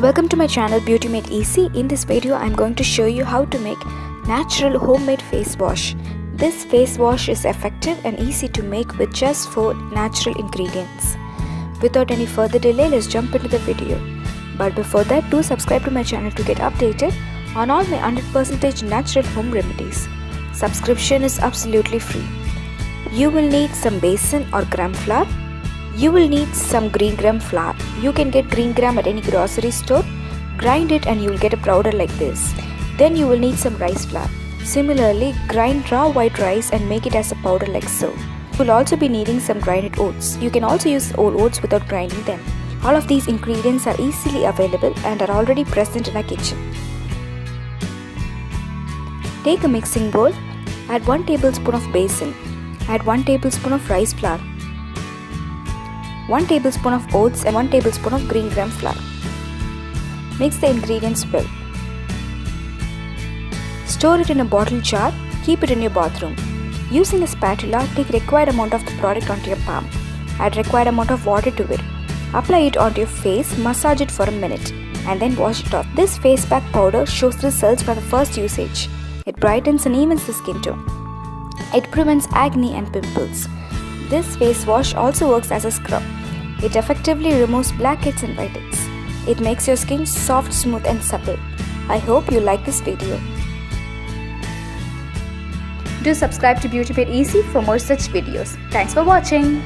Welcome to my channel Beauty Made Easy. In this video I am going to show you how to make natural homemade face wash. This face wash is effective and easy to make with just 4 natural ingredients. Without any further delay, let's jump into the video. But before that, do subscribe to my channel to get updated on all my 100% natural home remedies. Subscription is absolutely free. You will need some besan or gram flour. You will need some green gram flour. You can get green gram at any grocery store. Grind it and you will get a powder like this. Then you will need some rice flour. Similarly, grind raw white rice and make it as a powder like so. You will also be needing some grinded oats. You can also use whole oats without grinding them. All of these ingredients are easily available and are already present in our kitchen. Take a mixing bowl. Add 1 tablespoon of besan. Add 1 tablespoon of rice flour, 1 tablespoon of oats and 1 tablespoon of green gram flour. Mix the ingredients well. Store it in a bottle jar. Keep it in your bathroom. Using a spatula, take required amount of the product onto your palm. Add required amount of water to it. Apply it onto your face, massage it for a minute and then wash it off. This face pack powder shows results from the first usage. It brightens and evens the skin tone. It prevents acne and pimples. This face wash also works as a scrub. It effectively removes blackheads and whiteheads. It makes your skin soft, smooth and supple. I hope you like this video. Do subscribe to Beauty Made Easy for more such videos. Thanks for watching.